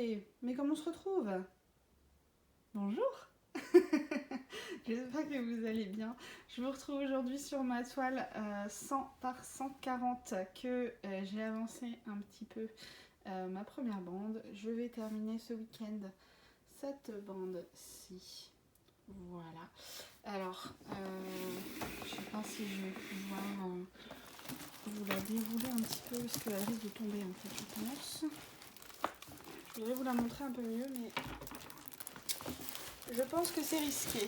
Allez, mais comment on se retrouve? Bonjour. J'espère que vous allez bien. Je vous retrouve aujourd'hui sur ma toile 100 par 140 que j'ai avancé un petit peu ma première bande. Je vais terminer ce week-end cette bande-ci. Voilà. Alors, je sais pas si je vais pouvoir vous la dérouler un petit peu parce qu'elle risque de tomber en fait, je pense. Je voudrais vous la montrer un peu mieux, mais je pense que c'est risqué.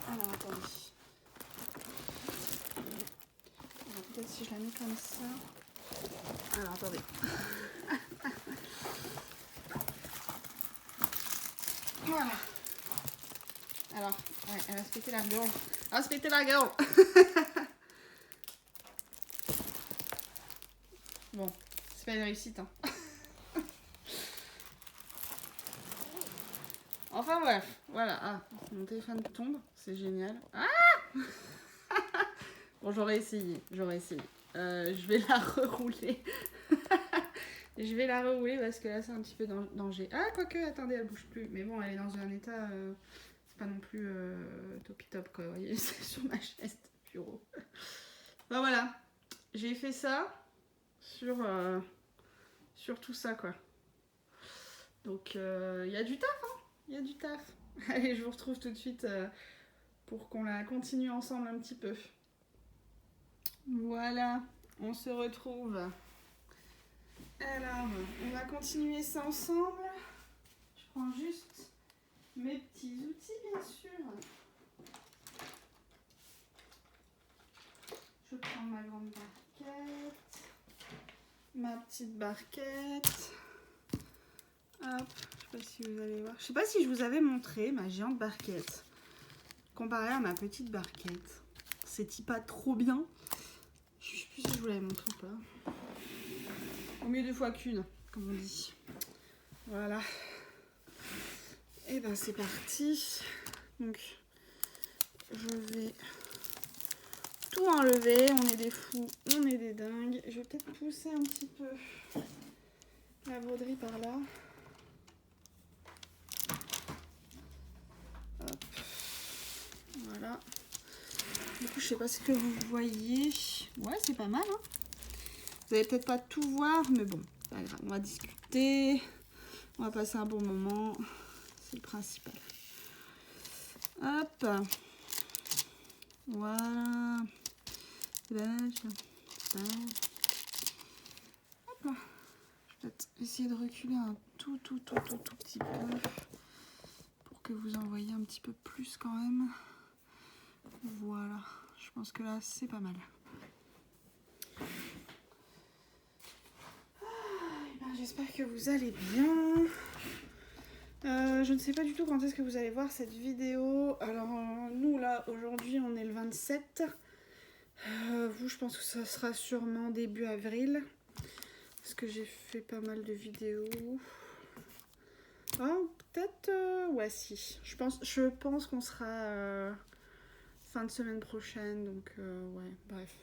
Alors, attendez. Alors, peut-être si je la mets comme ça. Alors, attendez. Voilà. Alors, ouais, elle va se péter la gueule. Elle va se péter la gueule. Bon, c'est pas une réussite, hein. Enfin bref, voilà. Ah, mon téléphone tombe, c'est génial. Ah bon, j'aurais essayé. Je vais la rerouler. Je vais la rerouler parce que là, c'est un petit peu danger. Ah, quoique, attendez, elle bouge plus. Mais bon, elle est dans un état... c'est pas non plus topi top, quoi. Vous voyez, c'est sur ma chaise de bureau. Ben voilà, j'ai fait ça sur tout ça, quoi. Donc, il y a du taf, hein. Il y a du taf. Allez, je vous retrouve tout de suite pour qu'on la continue ensemble un petit peu. Voilà, on se retrouve. Alors, on va continuer ça ensemble. Je prends juste mes petits outils, bien sûr. Je prends ma grande barquette, ma petite barquette. Hop, je sais pas si vous allez voir. Je sais pas si je vous avais montré ma géante barquette comparée à ma petite barquette. C'est pas trop bien. Je sais plus si je vous l'avais montré ou pas. Au mieux deux fois qu'une, comme on dit. Voilà. Et ben c'est parti. Donc je vais tout enlever. On est des fous, on est des dingues. Je vais peut-être pousser un petit peu la broderie par là. Hop. Voilà. Du coup, je sais pas ce que vous voyez. Ouais, c'est pas mal, hein. Vous allez peut-être pas tout voir, mais bon, c'est pas grave. On va discuter. On va passer un bon moment. C'est le principal. Hop. Voilà. Hop. Je vais peut-être essayer de reculer un tout petit peu pour que vous en voyez un petit peu plus quand même. Voilà. Je pense que là, c'est pas mal. J'espère que vous allez bien. Je ne sais pas du tout quand est-ce que vous allez voir cette vidéo. Alors nous là aujourd'hui on est le 27. Vous je pense que ça sera sûrement début avril. Parce que j'ai fait pas mal de vidéos. Ah peut-être ouais si. Je pense qu'on sera fin de semaine prochaine. Donc ouais bref.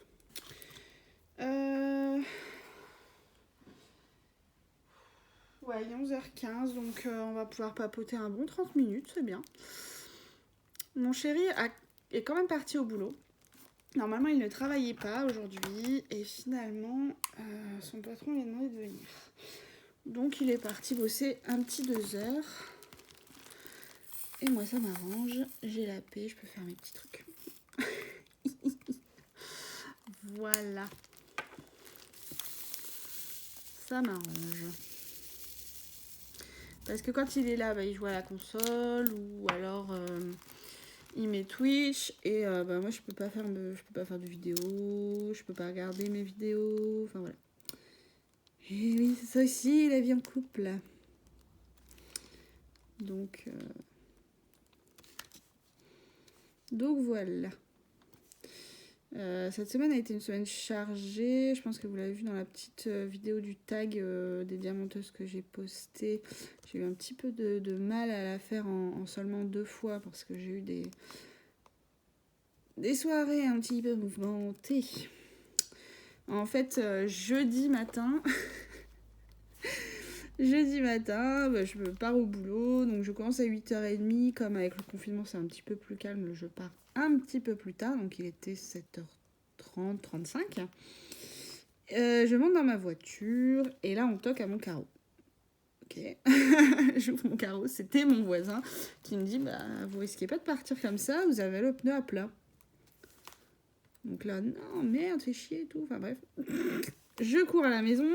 Ouais, il est 11h15, donc on va pouvoir papoter un bon 30 minutes, c'est bien. Mon chéri est quand même parti au boulot. Normalement, il ne travaillait pas aujourd'hui, et finalement, son patron lui a demandé de venir. Donc, il est parti bosser un petit 2 heures. Et moi, ça m'arrange. J'ai la paix, je peux faire mes petits trucs. Voilà. Ça m'arrange. Parce que quand il est là, bah, il joue à la console ou alors il met Twitch et bah, moi je peux pas faire de vidéos, je peux pas regarder mes vidéos, enfin voilà. Et oui, c'est ça aussi la vie en couple. Donc voilà. Cette semaine a été une semaine chargée. Je pense que vous l'avez vu dans la petite vidéo du tag des diamanteuses que j'ai postée. J'ai eu un petit peu de mal à la faire en seulement 2 fois parce que j'ai eu des soirées un petit peu mouvementées. En fait, jeudi matin, Jeudi matin, bah, je pars au boulot, donc je commence à 8h30, comme avec le confinement c'est un petit peu plus calme, je pars un petit peu plus tard, donc il était 7h30, 35. Je monte dans ma voiture, et là on toque à mon carreau. Ok, j'ouvre mon carreau, c'était mon voisin qui me dit, bah vous risquez pas de partir comme ça, vous avez le pneu à plat. Donc là, non, merde, fais chier et tout, enfin bref. Je cours à la maison.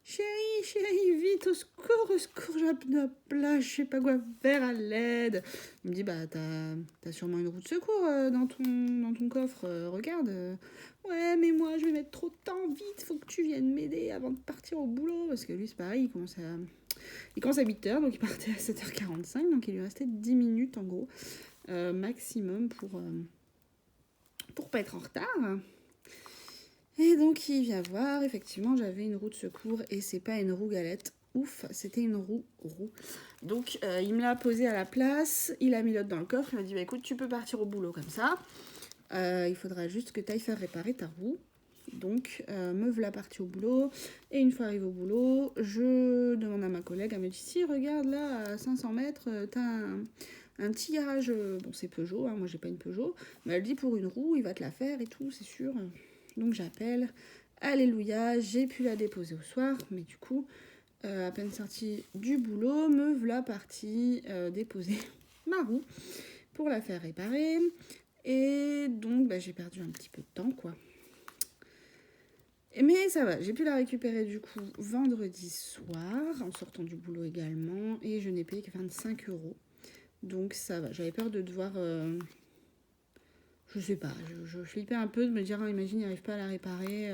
Chérie, vite, au secours, j'ai un pneu à plat, je sais pas quoi faire, à l'aide. Il me dit, bah, t'as sûrement une roue de secours dans ton coffre, regarde. Ouais, mais moi, je vais mettre trop de temps, vite, faut que tu viennes m'aider avant de partir au boulot. Parce que lui, c'est pareil, il commence à 8h, donc il partait à 7h45, donc il lui restait 10 minutes, en gros, maximum pour pas être en retard. Et donc il vient voir, effectivement j'avais une roue de secours et c'est pas une roue galette, ouf, c'était une roue. Donc il me l'a posée à la place, il a mis l'autre dans le coffre, il m'a dit bah écoute tu peux partir au boulot comme ça, il faudra juste que tu ailles faire réparer ta roue. Donc me voilà partie au boulot, et une fois arrivée au boulot, je demande à ma collègue, elle me dit si regarde là à 500 mètres, t'as un petit garage, bon c'est Peugeot, hein, moi j'ai pas une Peugeot, mais elle dit pour une roue il va te la faire et tout, c'est sûr. Donc j'appelle, alléluia, j'ai pu la déposer au soir, mais du coup, à peine sortie du boulot, me voilà partie déposer ma roue pour la faire réparer. Et donc bah, j'ai perdu un petit peu de temps quoi. Mais ça va, j'ai pu la récupérer du coup vendredi soir, en sortant du boulot également, et je n'ai payé que 25€. Donc ça va, j'avais peur de devoir... je sais pas, je flippais un peu de me dire, oh, imagine, il n'arrive pas à la réparer,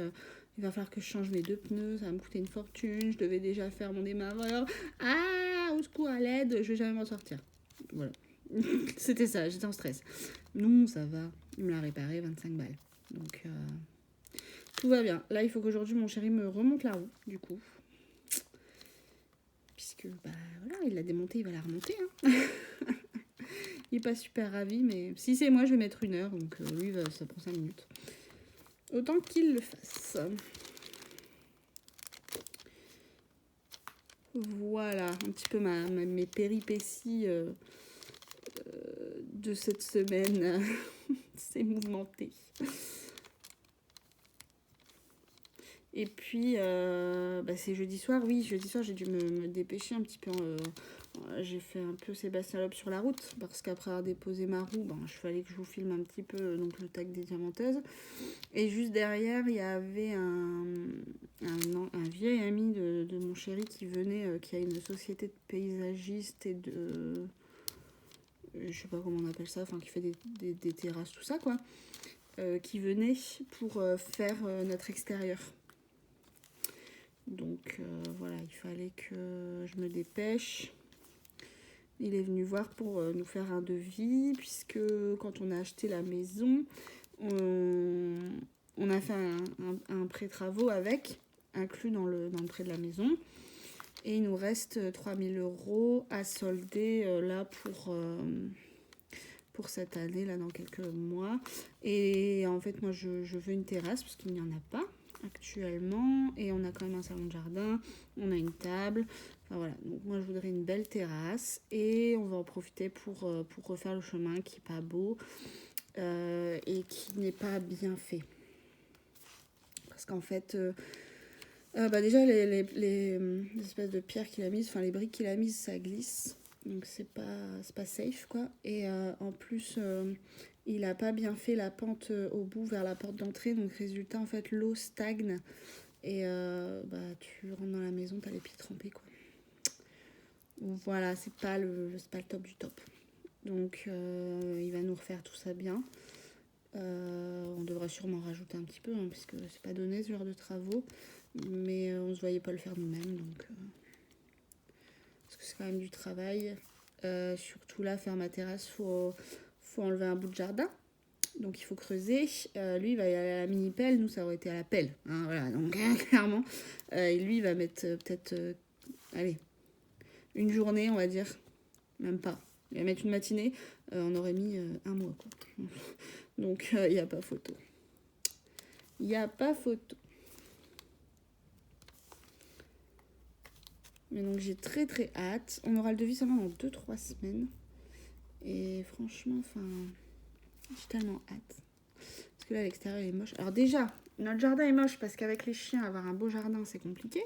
il va falloir que je change mes 2 pneus, ça va me coûter une fortune, je devais déjà faire mon démarreur, ah, au secours, à l'aide, je vais jamais m'en sortir. Voilà, c'était ça, j'étais en stress. Non, ça va, il me l'a réparé, 25 balles. Donc, tout va bien. Là, il faut qu'aujourd'hui, mon chéri me remonte la roue, du coup. Puisque, bah voilà, il l'a démontée, il va la remonter, hein. Il est pas super ravi, mais si c'est moi, je vais mettre 1 heure, donc lui, ça prend 5 minutes. Autant qu'il le fasse. Voilà, un petit peu mes péripéties de cette semaine. C'est mouvementé. Et puis, c'est jeudi soir. Oui, jeudi soir, j'ai dû me dépêcher un petit peu. J'ai fait un peu Sébastien Loeb sur la route, parce qu'après avoir déposé ma roue, il fallait que je vous filme un petit peu donc le tag des diamanteuses. Et juste derrière, il y avait un vieil ami de mon chéri qui venait, qui a une société de paysagistes et de... je sais pas comment on appelle ça, enfin qui fait des terrasses, tout ça, quoi. Qui venait pour faire notre extérieur. Donc voilà, il fallait que je me dépêche. Il est venu voir pour nous faire un devis, puisque quand on a acheté la maison, on a fait un pré-travaux avec, inclus dans le prêt de la maison. Et il nous reste 3000€ à solder là pour cette année, là dans quelques mois. Et en fait, moi, je veux une terrasse, parce qu'il n'y en a pas actuellement. Et on a quand même un salon de jardin, on a une table. Enfin voilà, donc moi, je voudrais une belle terrasse. Et on va en profiter pour refaire le chemin qui n'est pas beau et qui n'est pas bien fait. Parce qu'en fait... déjà, les espèces de pierres qu'il a mises, enfin les briques qu'il a mises, ça glisse. Donc c'est pas safe, quoi. Et en plus, il a pas bien fait la pente au bout vers la porte d'entrée. Donc résultat, en fait, l'eau stagne. Et tu rentres dans la maison, t'as les pieds trempés, quoi. Voilà, c'est pas le top du top. Donc il va nous refaire tout ça bien. On devrait sûrement rajouter un petit peu, hein, puisque c'est pas donné ce genre de travaux. Mais on se voyait pas le faire nous-mêmes, donc parce que c'est quand même du travail. Surtout là, faire ma terrasse, faut enlever un bout de jardin, donc il faut creuser. Lui, il va y aller à la mini pelle, nous ça aurait été à la pelle, hein, voilà. Donc clairement, et lui, il va mettre peut-être, allez, une journée, on va dire, même pas. Il va mettre une matinée, on aurait mis 1 mois, quoi. Donc il n'y a pas photo. Il n'y a pas photo. Mais donc j'ai très très hâte. On aura le devis seulement dans 2-3 semaines. Et franchement, enfin, j'ai tellement hâte. Parce que là, l'extérieur est moche. Alors déjà, notre jardin est moche parce qu'avec les chiens, avoir un beau jardin, c'est compliqué.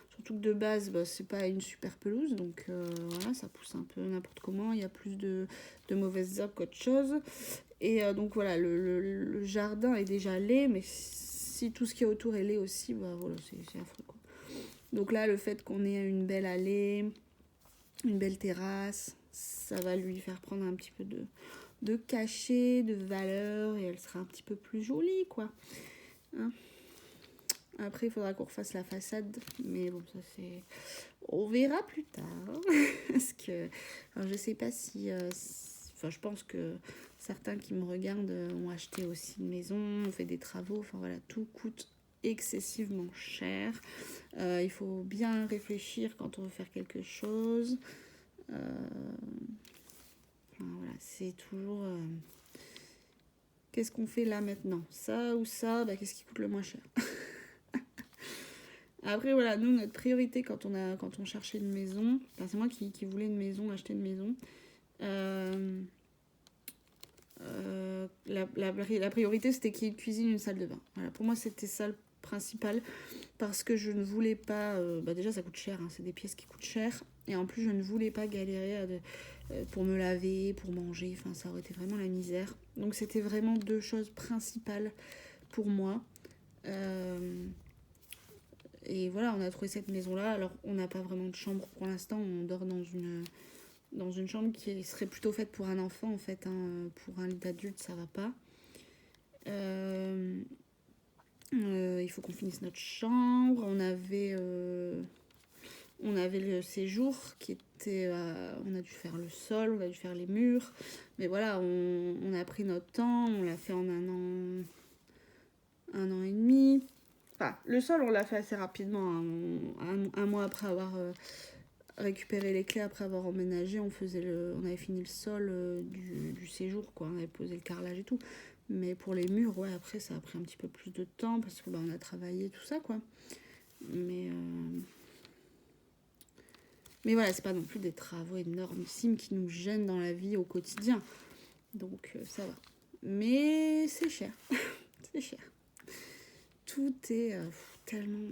Surtout que de base, bah, c'est pas une super pelouse. Donc voilà, ça pousse un peu n'importe comment. Il y a plus de mauvaises herbes qu'autre chose. Et donc voilà, le jardin est déjà laid. Mais si tout ce qui est autour est laid aussi, bah voilà, c'est affreux quoi. Donc là, le fait qu'on ait une belle allée, une belle terrasse, ça va lui faire prendre un petit peu de cachet, de valeur, et elle sera un petit peu plus jolie, quoi. Hein. Après, il faudra qu'on refasse la façade, mais bon, ça c'est... On verra plus tard. Parce que, alors, je sais pas si... Enfin, je pense que certains qui me regardent ont acheté aussi une maison, ont fait des travaux, enfin voilà, tout coûte excessivement cher. Il faut bien réfléchir quand on veut faire quelque chose. Enfin, voilà, c'est toujours... qu'est-ce qu'on fait là maintenant? Ça ou ça? Bah, qu'est-ce qui coûte le moins cher? Après, voilà, nous, notre priorité quand on cherchait une maison, enfin, c'est moi qui voulais une maison, acheter une maison. La priorité, c'était qu'il y ait une cuisine, une salle de bain. Voilà, pour moi, c'était ça le principal. Parce que je ne voulais pas... bah déjà, ça coûte cher, hein, c'est des pièces qui coûtent cher. Et en plus, je ne voulais pas galérer pour me laver, pour manger. Enfin, ça aurait été vraiment la misère. Donc, c'était vraiment deux choses principales pour moi. Et voilà, on a trouvé cette maison-là. Alors, on n'a pas vraiment de chambre pour l'instant. On dort dans une chambre qui serait plutôt faite pour un enfant, en fait. Hein. Pour un lit d'adulte, ça va pas. Il faut qu'on finisse notre chambre. On avait le séjour qui était... on a dû faire le sol, on a dû faire les murs. Mais voilà, on a pris notre temps. On l'a fait en un an et demi. Enfin, le sol, on l'a fait assez rapidement. Hein. Un mois après avoir récupéré les clés, après avoir emménagé, on avait fini le sol du séjour, quoi. On avait posé le carrelage et tout. Mais pour les murs, ouais, après, ça a pris un petit peu plus de temps parce que on a travaillé, tout ça, quoi. Mais voilà, c'est pas non plus des travaux énormissimes qui nous gênent dans la vie au quotidien. Donc, ça va. Mais c'est cher. C'est cher. Tout est tellement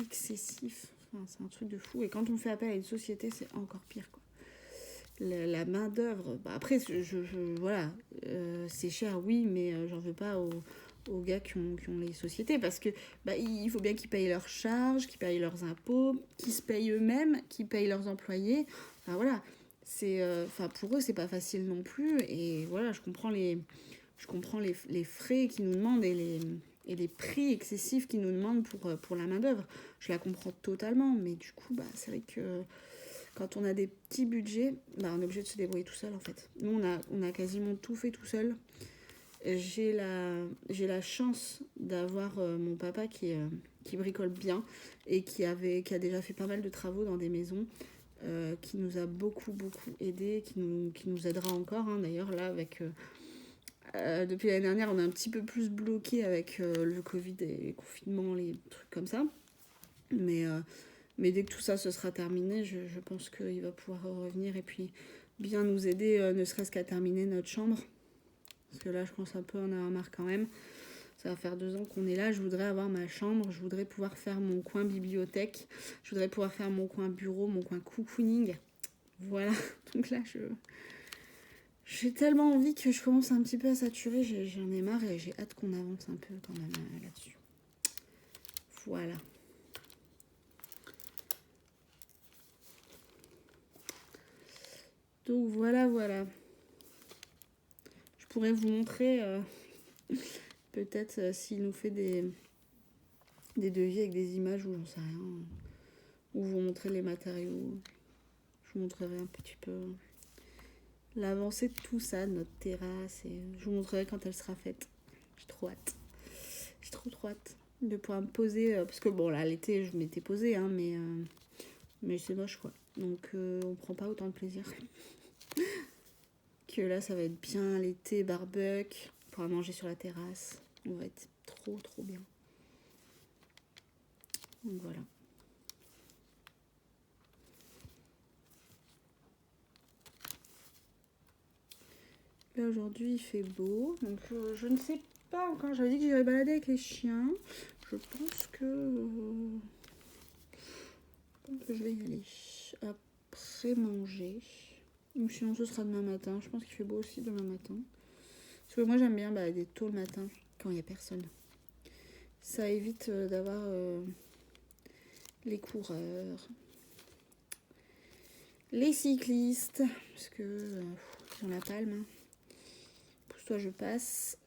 excessif. Enfin, c'est un truc de fou. Et quand on fait appel à une société, c'est encore pire, quoi. La main d'œuvre. Bah après, voilà, c'est cher, oui, mais j'en veux pas aux gars qui ont les sociétés parce que il faut bien qu'ils payent leurs charges, qu'ils payent leurs impôts, qu'ils se payent eux-mêmes, qu'ils payent leurs employés. Enfin voilà, c'est, pour eux, c'est pas facile non plus. Et voilà, je comprends les frais qu'ils nous demandent et les prix excessifs qu'ils nous demandent pour la main d'œuvre. Je la comprends totalement, mais du coup, c'est vrai que quand on a des petits budgets, on est obligé de se débrouiller tout seul en fait. Nous, on a quasiment tout fait tout seul. J'ai la chance d'avoir mon papa qui bricole bien et qui a déjà fait pas mal de travaux dans des maisons, qui nous a beaucoup aidé, qui nous aidera encore. Hein. D'ailleurs, là, depuis l'année dernière, on est un petit peu plus bloqué avec le Covid et les confinements, les trucs comme ça. Mais dès que tout ça se sera terminé, je pense qu'il va pouvoir revenir et puis bien nous aider, ne serait-ce qu'à terminer notre chambre. Parce que là, je pense un peu en avoir marre quand même. Ça va faire 2 ans qu'on est là. Je voudrais avoir ma chambre. Je voudrais pouvoir faire mon coin bibliothèque. Je voudrais pouvoir faire mon coin bureau, mon coin cocooning. Voilà. Donc là, j'ai tellement envie que je commence un petit peu à saturer. J'en ai marre et j'ai hâte qu'on avance un peu quand même là-dessus. Voilà. Donc voilà. Je pourrais vous montrer peut-être s'il nous fait des devis avec des images ou j'en sais rien. Ou vous montrer les matériaux. Je vous montrerai un petit peu l'avancée de tout ça, de notre terrasse. Et je vous montrerai quand elle sera faite. J'ai trop hâte. J'ai trop hâte de pouvoir me poser. Parce que bon, là, l'été, je m'étais posée, hein, mais c'est moche, quoi. Donc, on prend pas autant de plaisir. Que là, ça va être bien l'été, barbecue. On pourra manger sur la terrasse. On va être trop bien. Donc, voilà. Là aujourd'hui il fait beau, donc je ne sais pas encore, j'avais dit que j'irais balader avec les chiens. Je pense que je vais y aller après manger. Ou sinon ce sera demain matin, je pense qu'il fait beau aussi demain matin. Parce que moi j'aime bien balader tôt le matin quand il n'y a personne. Ça évite d'avoir les coureurs, les cyclistes, parce que ils ont la palme. Hein. Pousse-toi, je passe.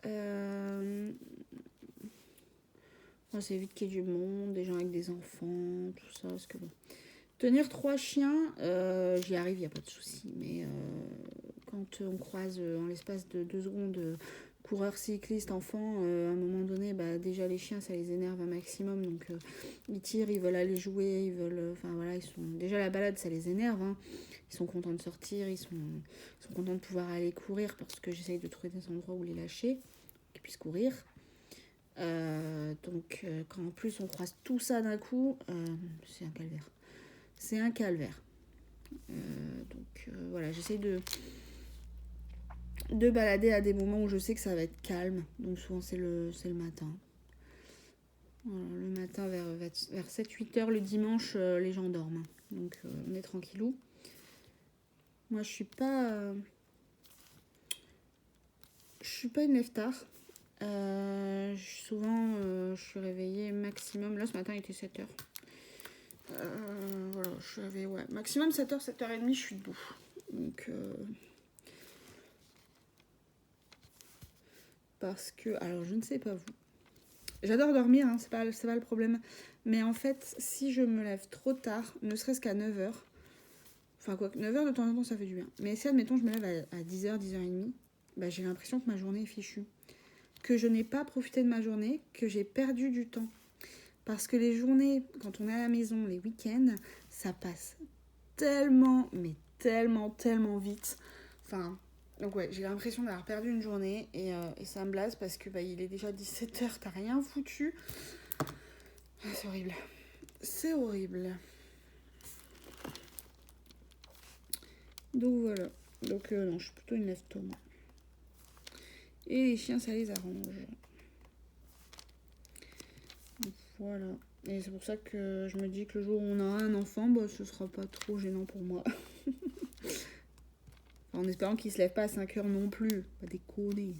Moi, ça évite qu'il y ait du monde, des gens avec des enfants, tout ça. Parce que bon, tenir 3 chiens, j'y arrive, il n'y a pas de souci. Mais quand on croise en l'espace de 2 secondes coureurs, cyclistes, enfants, à un moment donné, bah, déjà les chiens, ça les énerve un maximum. Donc ils tirent, ils veulent aller jouer, ils veulent. Enfin voilà, ils sont. Déjà la balade, ça les énerve. Hein. Ils sont contents de sortir, ils sont contents de pouvoir aller courir parce que j'essaye de trouver des endroits où les lâcher, qu'ils puissent courir. Donc quand en plus on croise tout ça d'un coup, c'est un calvaire. C'est un calvaire. Donc voilà, j'essaye de balader à des moments où je sais que ça va être calme. Donc souvent c'est le matin. Voilà, le matin vers 7-8 heures le dimanche, les gens dorment. Donc on est tranquillou. Moi je suis pas une lève-tard. Souvent je suis réveillée maximum. Là ce matin il était 7h. Voilà, je suis réveillée, ouais. Maximum 7h, 7h30, je suis debout. Donc parce que, alors je ne sais pas vous. J'adore dormir, hein, c'est pas le problème. Mais en fait, si je me lève trop tard, ne serait-ce qu'à 9h, enfin quoi, 9h de temps en temps ça fait du bien. Mais si admettons je me lève à 10h, 10h30, bah, j'ai l'impression que ma journée est fichue. Que je n'ai pas profité de ma journée, que j'ai perdu du temps. Parce que les journées, quand on est à la maison, les week-ends, ça passe tellement, mais tellement vite. Enfin, donc ouais, j'ai l'impression d'avoir perdu une journée et ça me blase parce que bah, il est déjà 17h, t'as rien foutu. C'est horrible. C'est horrible. Donc voilà. Donc non, je suis plutôt une lève-tôt, moi. Et les chiens, ça les arrange. Donc, voilà. Et c'est pour ça que je me dis que le jour où on aura un enfant, bah, ce sera pas trop gênant pour moi. En espérant qu'il se lève pas à 5h non plus. Pas déconner.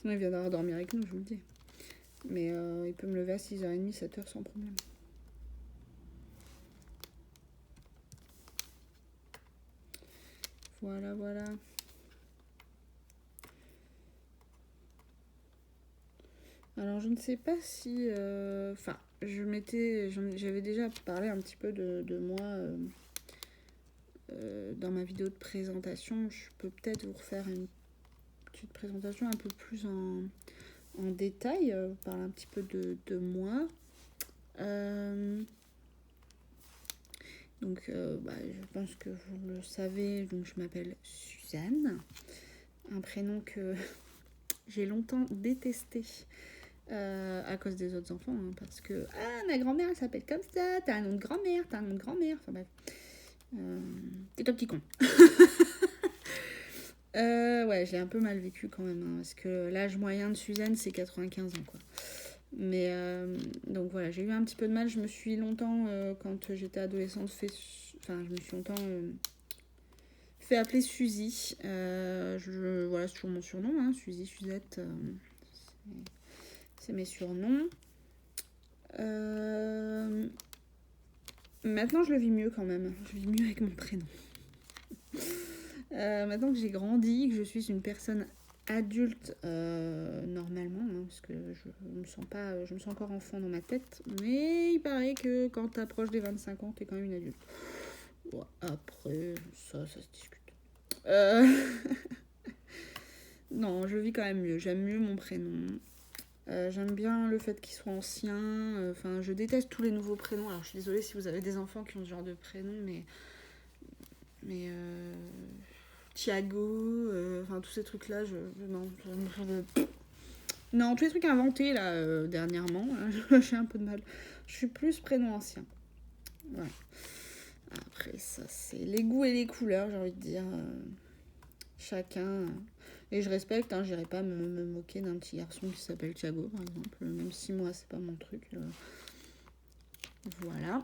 Sinon il viendra dormir avec nous, je vous le dis. Mais il peut me lever à 6h30, 7h sans problème. Voilà, voilà. Alors je ne sais pas si... Enfin, j'avais déjà parlé un petit peu de moi dans ma vidéo de présentation. Je peux peut-être vous refaire une petite présentation un peu plus en détail, parler un petit peu de moi. Donc je pense que vous le savez, donc je m'appelle Suzanne, un prénom que j'ai longtemps détesté à cause des autres enfants, hein, parce que ma grand-mère elle s'appelle comme ça, t'as un nom de grand-mère, enfin bref, t'es un petit con. Ouais, je l'ai un peu mal vécu quand même, hein, parce que l'âge moyen de Suzanne c'est 95 ans quoi. Mais donc voilà, j'ai eu un petit peu de mal. Je me suis longtemps, quand j'étais adolescente, je me suis longtemps fait appeler Suzy. Voilà, c'est toujours mon surnom, hein, Suzy, Suzette. C'est mes surnoms. Maintenant, je le vis mieux quand même. Je vis mieux avec mon prénom. Maintenant que j'ai grandi, que je suis une personne adulte normalement, hein, parce que je me sens encore enfant dans ma tête, mais il paraît que quand t'approches des 25 ans, t'es quand même une adulte. Bon, après, ça se discute. Non, je vis quand même mieux, j'aime mieux mon prénom. J'aime bien le fait qu'il soit ancien. Enfin, je déteste tous les nouveaux prénoms. Alors, je suis désolée si vous avez des enfants qui ont ce genre de prénom, mais Thiago, enfin tous ces trucs-là, non, tous les trucs inventés là dernièrement, j'ai un peu de mal. Je suis plus prénom ancien. Ouais. Après ça, c'est les goûts et les couleurs, j'ai envie de dire. Chacun. Et je respecte, hein, j'irai pas me moquer d'un petit garçon qui s'appelle Thiago, par exemple. Même si moi, c'est pas mon truc. Voilà.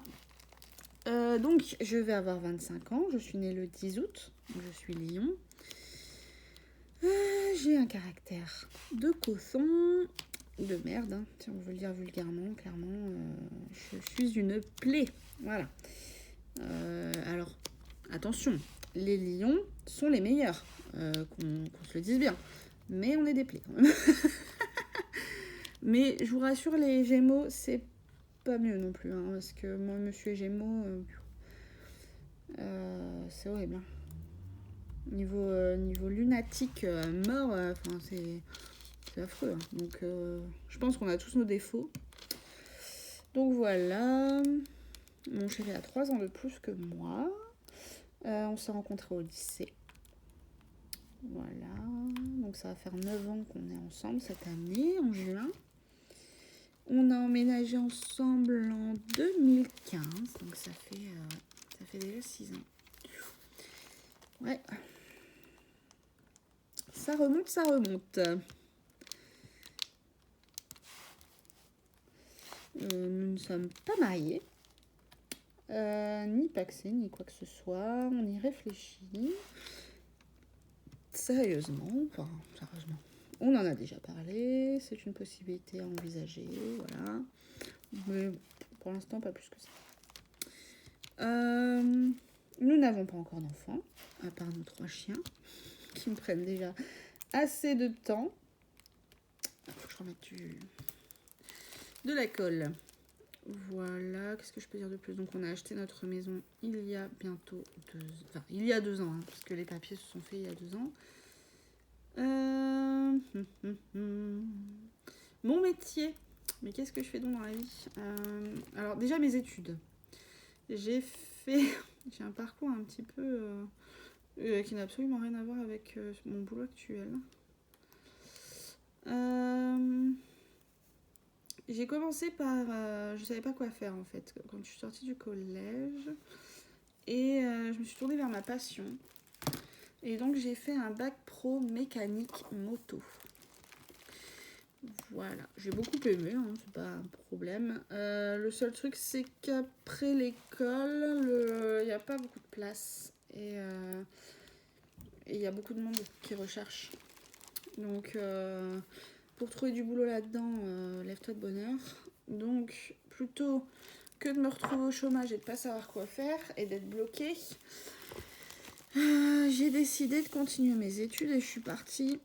Donc, je vais avoir 25 ans. Je suis née le 10 août. Je suis lion. J'ai un caractère de coton, de merde, hein, si on veut le dire vulgairement, clairement. Je suis une plaie. Voilà. Alors, attention, les lions sont les meilleurs, qu'on se le dise bien. Mais on est des plaies quand même. Mais je vous rassure, les Gémeaux, c'est pas mieux non plus. Hein, parce que moi, monsieur Gémeaux, c'est horrible. Hein. Niveau lunatique mort, c'est affreux. Hein. Donc, je pense qu'on a tous nos défauts. Donc voilà. Mon chéri a 3 ans de plus que moi. On s'est rencontrés au lycée. Voilà. Donc ça va faire 9 ans qu'on est ensemble cette année, en juin. On a emménagé ensemble en 2015. Donc ça fait déjà 6 ans. Ouais. Ça remonte. Nous ne sommes pas mariés. Ni paxés, ni quoi que ce soit. On y réfléchit. Sérieusement. On en a déjà parlé. C'est une possibilité à envisager. Voilà. Mais pour l'instant, pas plus que ça. Nous n'avons pas encore d'enfants, à part nos 3 chiens, qui me prennent déjà assez de temps. Faut que je remette de la colle. Voilà, qu'est-ce que je peux dire de plus? Donc on a acheté notre maison il y a bientôt 2 ans, hein, parce que les papiers se sont faits il y a 2 ans. Mon métier, mais qu'est-ce que je fais donc dans la vie? Alors déjà mes études. J'ai un parcours un petit peu qui n'a absolument rien à voir avec mon boulot actuel. J'ai commencé par... je savais pas quoi faire en fait quand je suis sortie du collège. Et je me suis tournée vers ma passion. Et donc j'ai fait un bac pro mécanique moto. Voilà, j'ai beaucoup aimé, hein, c'est pas un problème. Le seul truc c'est qu'après l'école, il n'y a pas beaucoup de place. Et il y a beaucoup de monde qui recherche. Donc... pour trouver du boulot là-dedans, lève-toi de bonne heure. Donc, plutôt que de me retrouver au chômage et de pas savoir quoi faire et d'être bloquée, j'ai décidé de continuer mes études et je suis partie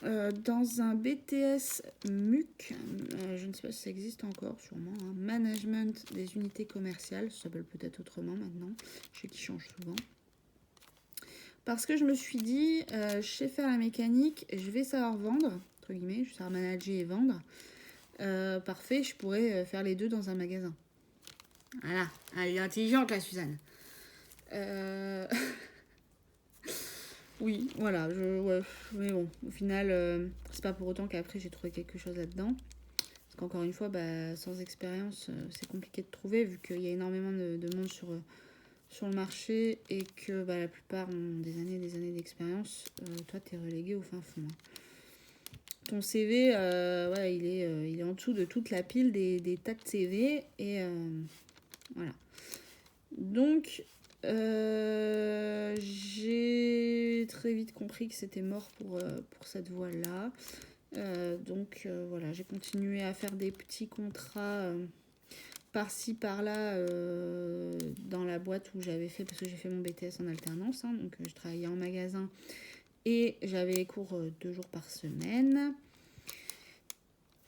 dans un BTS MUC. Je ne sais pas si ça existe encore, sûrement. Hein, Management des unités commerciales. Ça s'appelle peut-être autrement maintenant. Je sais qu'il change souvent. Parce que je me suis dit, je sais faire la mécanique, je vais savoir vendre. Guillemets, je sais manager et vendre. Parfait, je pourrais faire les deux dans un magasin. Voilà, elle est intelligente la Suzanne. Oui, voilà, mais bon, au final, c'est pas pour autant qu'après j'ai trouvé quelque chose là-dedans. Parce qu'encore une fois, sans expérience, c'est compliqué de trouver vu qu'il y a énormément de monde sur le marché et que la plupart ont des années et des années d'expérience. Toi, t'es relégué au fin fond. Hein. Ton CV, il est en dessous de toute la pile des tas de CV. Et voilà. Donc, j'ai très vite compris que c'était mort pour cette voie-là. Donc, voilà, j'ai continué à faire des petits contrats par-ci, par-là dans la boîte où j'avais fait, parce que j'ai fait mon BTS en alternance. Hein, donc, je travaillais en magasin. Et j'avais les cours 2 jours par semaine.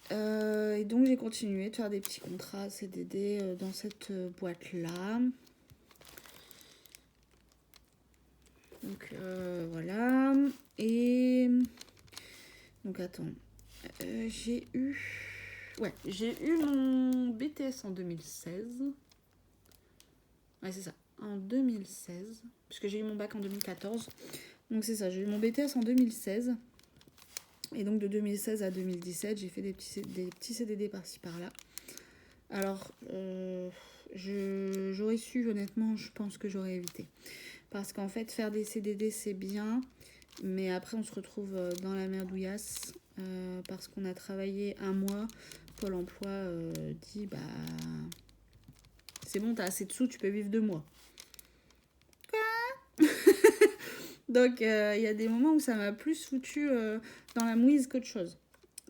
Et donc j'ai continué de faire des petits contrats CDD dans cette boîte-là. Donc voilà. Et donc attends. J'ai eu mon BTS en 2016. Ouais, c'est ça. En 2016. Puisque j'ai eu mon bac en 2014. Donc c'est ça, j'ai eu mon BTS en 2016. Et donc de 2016 à 2017, j'ai fait des petits CDD par-ci par-là. Alors, j'aurais su, honnêtement, je pense que j'aurais évité. Parce qu'en fait, faire des CDD, c'est bien. Mais après, on se retrouve dans la merdouillasse parce qu'on a travaillé un mois. Pôle emploi dit, bah, c'est bon, t'as assez de sous, tu peux vivre 2 mois. Donc, il y a des moments où ça m'a plus foutu dans la mouise qu'autre chose.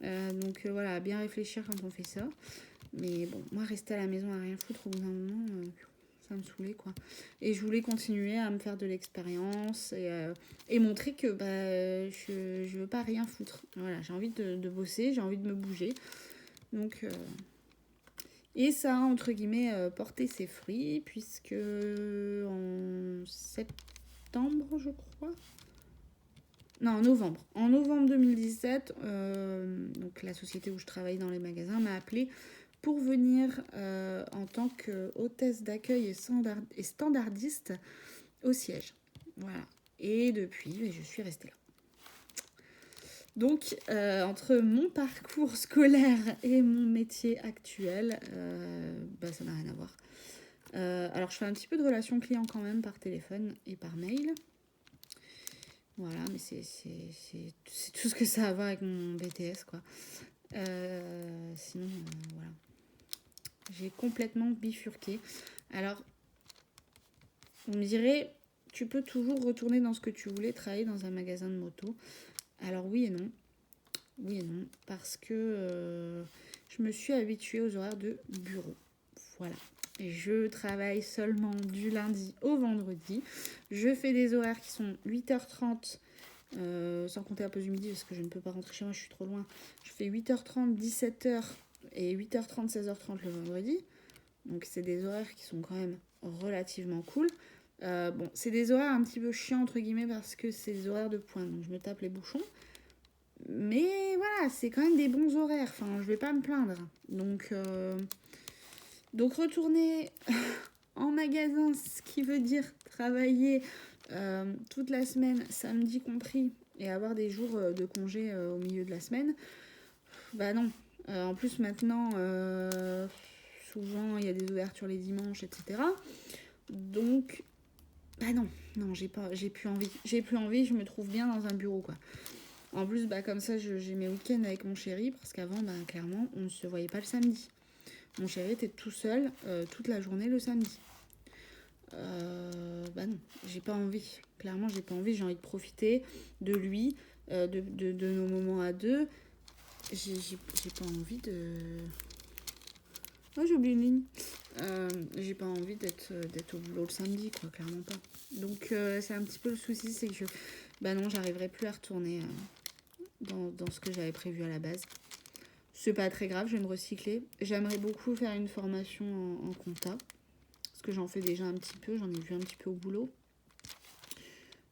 Donc, voilà, bien réfléchir quand on fait ça. Mais bon, moi, rester à la maison à rien foutre, au bout d'un moment, ça me saoulait, quoi. Et je voulais continuer à me faire de l'expérience et montrer que je veux pas rien foutre. Voilà, j'ai envie de bosser, j'ai envie de me bouger. Donc, et ça a, entre guillemets, porté ses fruits, puisque en septembre, je crois. Non, en novembre. En novembre 2017, donc la société où je travaille dans les magasins m'a appelée pour venir en tant qu'hôtesse d'accueil et standardiste au siège. Voilà. Et depuis, je suis restée là. Donc, entre mon parcours scolaire et mon métier actuel, ça n'a rien à voir. Alors, je fais un petit peu de relations clients quand même par téléphone et par mail. Voilà, mais c'est tout ce que ça a à voir avec mon BTS, quoi. Sinon, voilà. J'ai complètement bifurqué. Alors, on me dirait, tu peux toujours retourner dans ce que tu voulais, travailler dans un magasin de moto. Alors oui et non. Oui et non. Parce que je me suis habituée aux horaires de bureau. Voilà. Et je travaille seulement du lundi au vendredi. Je fais des horaires qui sont 8h30, sans compter la pause du midi parce que je ne peux pas rentrer chez moi, je suis trop loin. Je fais 8h30, 17h et 8h30, 16h30 le vendredi. Donc c'est des horaires qui sont quand même relativement cool. Bon, c'est des horaires un petit peu chiants entre guillemets parce que c'est des horaires de pointe, donc je me tape les bouchons. Mais voilà, c'est quand même des bons horaires, enfin je vais pas me plaindre. Donc retourner en magasin, ce qui veut dire travailler toute la semaine, samedi compris, et avoir des jours de congé au milieu de la semaine, bah non. En plus maintenant, souvent il y a des ouvertures les dimanches, etc. Donc, bah non, j'ai plus envie, je me trouve bien dans un bureau, quoi. En plus, comme ça, j'ai mes week-ends avec mon chéri, parce qu'avant, clairement, on ne se voyait pas le samedi. Mon chéri était tout seul toute la journée le samedi. Non, j'ai pas envie. Clairement, j'ai pas envie. J'ai envie de profiter de lui, de nos moments à deux. J'ai pas envie de... Oh, j'ai oublié une ligne. J'ai pas envie d'être au boulot le samedi, quoi, clairement pas. Donc, c'est un petit peu le souci, c'est que non, j'arriverai plus à retourner dans ce que j'avais prévu à la base. C'est pas très grave, je vais me recycler. J'aimerais beaucoup faire une formation en compta. Parce que j'en fais déjà un petit peu, j'en ai vu un petit peu au boulot.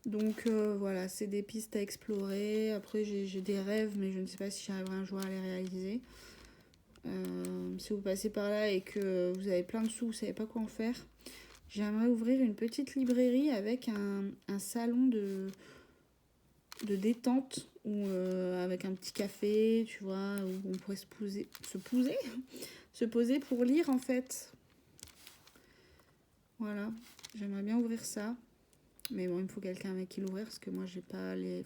Donc voilà, c'est des pistes à explorer. Après, j'ai des rêves, mais je ne sais pas si j'arriverai un jour à les réaliser. Si vous passez par là et que vous avez plein de sous, vous ne savez pas quoi en faire, j'aimerais ouvrir une petite librairie avec un salon de détente ou avec un petit café, tu vois, où on pourrait se poser pour lire en fait. Voilà, j'aimerais bien ouvrir ça. Mais bon, il me faut quelqu'un avec qui l'ouvrir parce que moi, j'ai pas les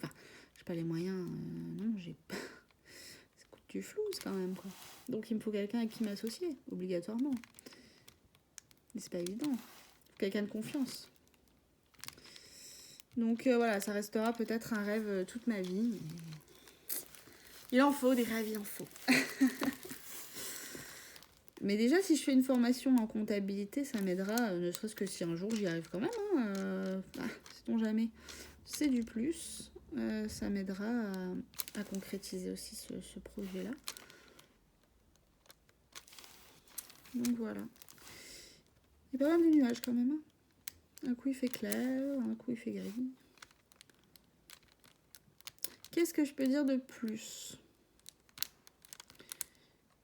moyens. Non, j'ai pas... Ça coûte du flouze quand même, quoi. Donc, il me faut quelqu'un avec qui m'associer, obligatoirement. Mais c'est pas évident. Quelqu'un de confiance. Donc, voilà, ça restera peut-être un rêve toute ma vie. Mais... il en faut des rêves, il en faut. Mais déjà, si je fais une formation en comptabilité, ça m'aidera, ne serait-ce que si un jour j'y arrive quand même. Sait-on jamais. C'est du plus. Ça m'aidera à concrétiser aussi ce projet-là. Donc voilà. Il y a pas mal de nuages quand même. Un coup il fait clair, un coup il fait gris. Qu'est-ce que je peux dire de plus ?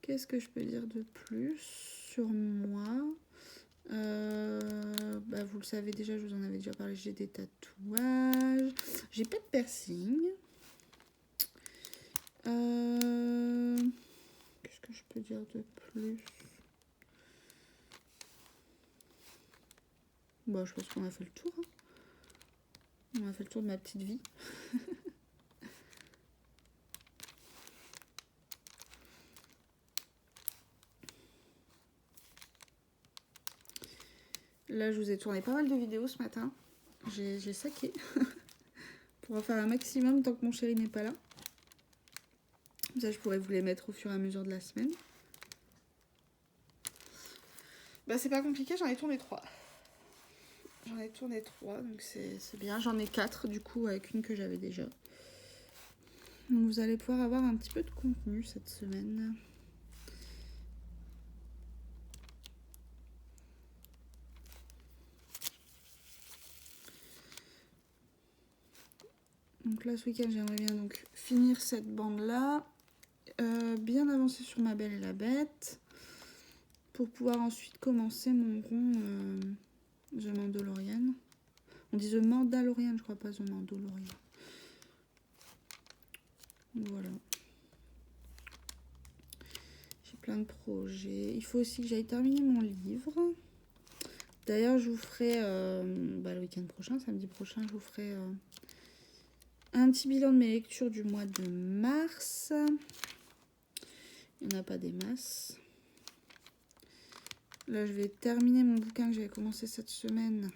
Qu'est-ce que je peux dire de plus sur moi ? Vous le savez déjà, je vous en avais déjà parlé, j'ai des tatouages. J'ai pas de piercing. Qu'est-ce que je peux dire de plus ? Je pense qu'on a fait le tour. On a fait le tour de ma petite vie. Là, je vous ai tourné pas mal de vidéos ce matin. J'ai saqué. Pour en faire un maximum tant que mon chéri n'est pas là. Ça, je pourrais vous les mettre au fur et à mesure de la semaine. Bah, c'est pas compliqué, j'en ai tourné 3. J'en ai tourné 3, donc c'est bien. J'en ai 4 du coup, avec une que j'avais déjà. Donc vous allez pouvoir avoir un petit peu de contenu cette semaine. Donc là, ce week-end, j'aimerais bien donc finir cette bande-là. Bien avancer sur Ma Belle et la Bête. Pour pouvoir ensuite commencer mon rond The Mandalorian. On dit The Mandalorian, je crois pas The Mandalorian. Voilà. J'ai plein de projets. Il faut aussi que j'aille terminer mon livre. D'ailleurs, je vous ferai le week-end prochain, samedi prochain, je vous ferai un petit bilan de mes lectures du mois de mars. Il n'y en a pas des masses. Là, je vais terminer mon bouquin que j'avais commencé cette semaine.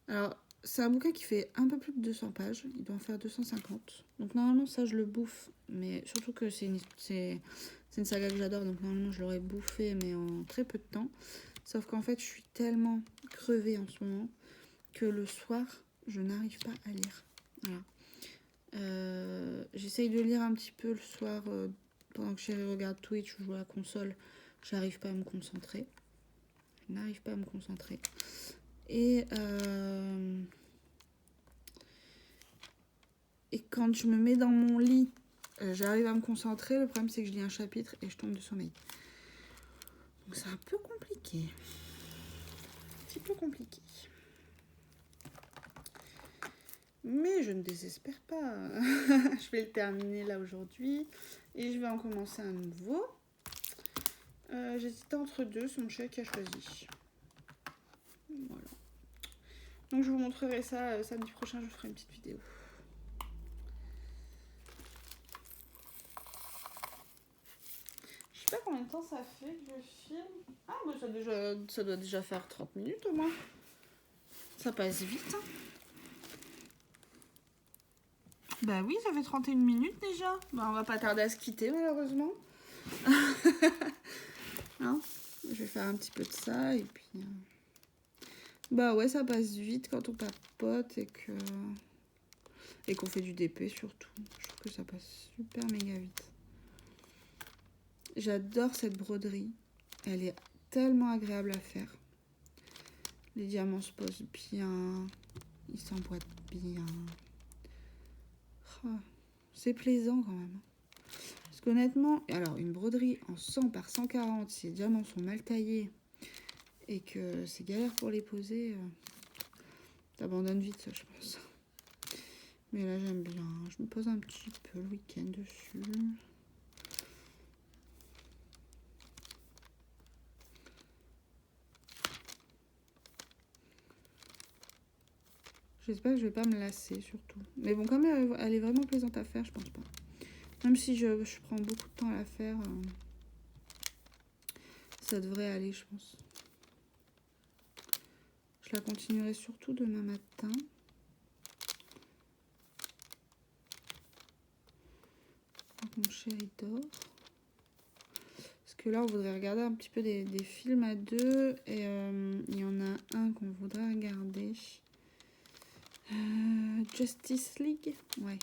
Alors, c'est un bouquin qui fait un peu plus de 200 pages. Il doit en faire 250. Donc, normalement, ça, je le bouffe. Mais surtout que c'est une saga que j'adore. Donc, normalement, je l'aurais bouffé, mais en très peu de temps. Sauf qu'en fait, je suis tellement crevée en ce moment que le soir, je n'arrive pas à lire. Voilà. J'essaye de lire un petit peu le soir pendant que chérie regarde Twitch ou joue à la console. J'arrive pas à me concentrer. Je n'arrive pas à me concentrer. Et quand je me mets dans mon lit, j'arrive à me concentrer. Le problème, c'est que je lis un chapitre et je tombe de sommeil. Donc c'est un peu compliqué. Un petit peu compliqué. Mais je ne désespère pas. Je vais le terminer là aujourd'hui. Et je vais en commencer un nouveau. J'hésitais entre deux, c'est mon chéri qui a choisi. Voilà. Donc je vous montrerai ça samedi prochain, je vous ferai une petite vidéo. Je sais pas combien de temps ça fait que je filme. Ah, bah ça doit déjà faire 30 minutes au moins. Ça passe vite. Hein. Bah oui, ça fait 31 minutes déjà. Bah on va pas tarder à se quitter malheureusement. Hein, je vais faire un petit peu de ça et puis... Bah ouais, ça passe vite quand on papote et qu'on fait du DP surtout. Je trouve que ça passe super méga vite. J'adore cette broderie. Elle est tellement agréable à faire. Les diamants se posent bien. Ils s'emboîtent bien. Oh, c'est plaisant quand même. Parce qu'honnêtement, alors une broderie en 100 par 140, si les diamants sont mal taillés et que c'est galère pour les poser, t'abandonnes vite ça, je pense. Mais là, j'aime bien. Je me pose un petit peu le week-end dessus. J'espère que je vais pas me lasser, surtout. Mais bon, comme elle est vraiment plaisante à faire, je pense pas. Même si je prends beaucoup de temps à la faire, ça devrait aller, je pense. Je la continuerai surtout demain matin. Mon chéri dort. Parce que là, on voudrait regarder un petit peu des films à deux. Et il y en a un qu'on voudrait regarder. Justice League. Ouais.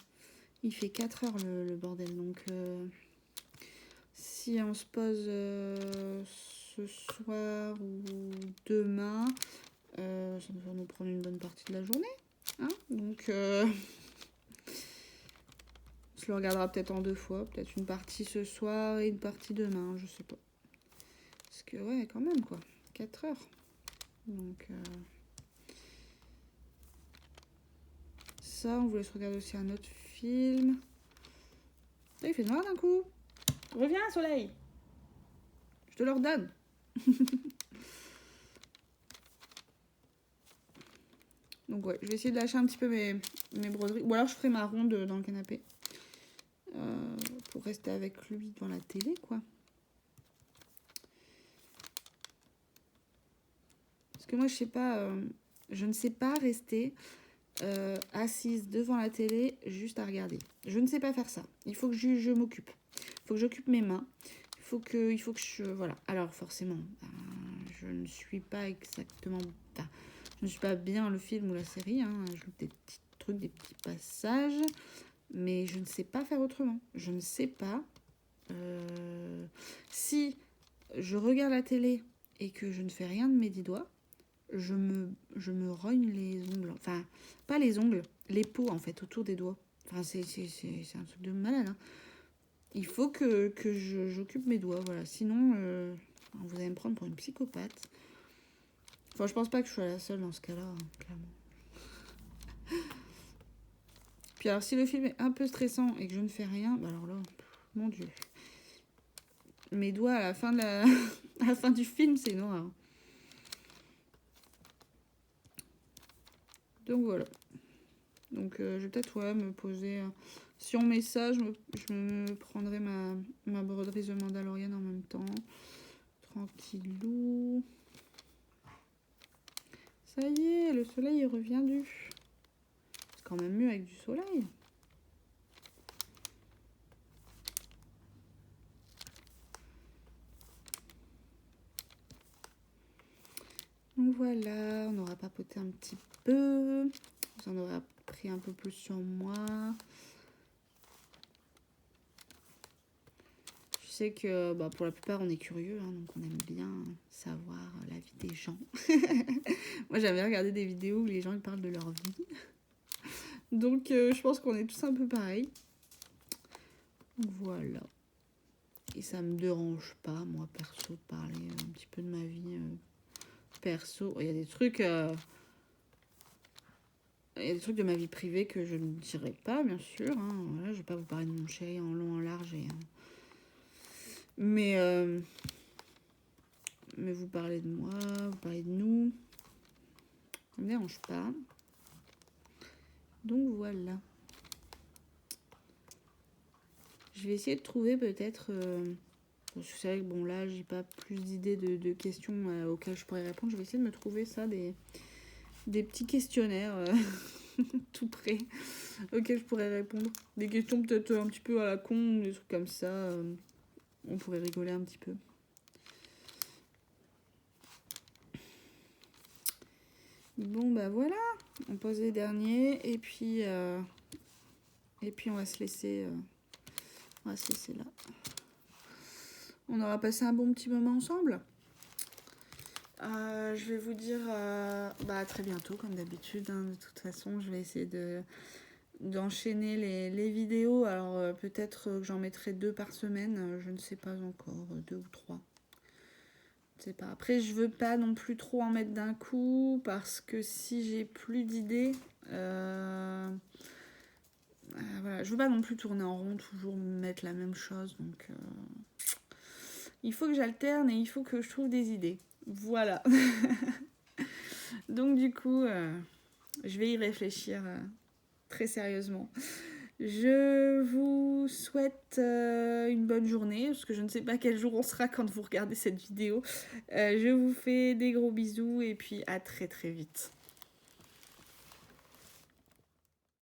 Il fait 4 heures le bordel. Donc, si on se pose ce soir ou demain, ça va nous prendre une bonne partie de la journée. Hein, donc... On se le regardera peut-être en 2 fois, peut-être une partie ce soir et une partie demain, je sais pas. Parce que ouais, quand même quoi, 4 heures. Donc ça, on voulait se regarder aussi un autre film. Là, il fait noir d'un coup. Reviens, soleil. Je te le redonne. Donc ouais, je vais essayer de lâcher un petit peu mes broderies. Ou alors je ferai ma ronde dans le canapé. Pour rester avec lui devant la télé, quoi. Parce que moi, je sais pas... je ne sais pas rester assise devant la télé juste à regarder. Je ne sais pas faire ça. Il faut que je m'occupe. Il faut que j'occupe mes mains. Il faut que je... Voilà. Alors forcément, je ne suis pas exactement... Enfin, je ne suis pas bien le film ou la série. Hein. Je joue des petits trucs, des petits passages. Mais je ne sais pas faire autrement. Je ne sais pas. Si je regarde la télé et que je ne fais rien de mes 10 doigts, je me rogne les ongles. Enfin, pas les ongles, les peaux en fait, autour des doigts. Enfin, c'est un truc de malade. Hein. Il faut que j'occupe mes doigts, voilà. Sinon, vous allez me prendre pour une psychopathe. Enfin, je pense pas que je sois la seule dans ce cas-là, hein, clairement. Puis alors, si le film est un peu stressant et que je ne fais rien, bah alors là, mon Dieu. Mes doigts à la fin, à la fin du film, c'est noir. Donc voilà. Donc je vais peut-être me poser... si on met ça, je me prendrai ma broderie de Mandalorian en même temps. Tranquillou. Ça y est, le soleil est revenu. C'est quand même mieux avec du soleil. Donc voilà, on aura papoté un petit peu. J'en aurai appris un peu plus sur moi. Je sais que pour la plupart, on est curieux, hein, donc on aime bien savoir la vie des gens. Moi, j'avais regardé des vidéos où les gens ils parlent de leur vie. Donc, je pense qu'on est tous un peu pareils. Voilà. Et ça me dérange pas, moi, perso, de parler un petit peu de ma vie perso. Il y a des trucs... Il y a des trucs de ma vie privée que je ne dirai pas, bien sûr. Hein. Voilà, je vais pas vous parler de mon chéri en long, en large. Mais vous parlez de moi, vous parlez de nous. Ça me dérange pas. Donc voilà. Je vais essayer de trouver peut-être... parce que c'est vrai que bon là, j'ai pas plus d'idées de questions auxquelles je pourrais répondre. Je vais essayer de me trouver ça, des petits questionnaires tout près auxquels je pourrais répondre. Des questions peut-être un petit peu à la con, des trucs comme ça. On pourrait rigoler un petit peu. Bon bah voilà, on pose les derniers et puis on va se laisser là. On aura passé un bon petit moment ensemble. Je vais vous dire à très bientôt comme d'habitude. Hein, de toute façon, je vais essayer d'enchaîner les vidéos. Alors peut-être que j'en mettrai 2 par semaine. Je ne sais pas encore, 2 ou 3. Je sais pas. Après, je veux pas non plus trop en mettre d'un coup parce que si j'ai plus d'idées, voilà, je veux pas non plus tourner en rond, toujours mettre la même chose. Donc, il faut que j'alterne et il faut que je trouve des idées. Voilà. Donc du coup, je vais y réfléchir très sérieusement. Je vous souhaite une bonne journée, parce que je ne sais pas quel jour on sera quand vous regardez cette vidéo. Je vous fais des gros bisous et puis à très très vite.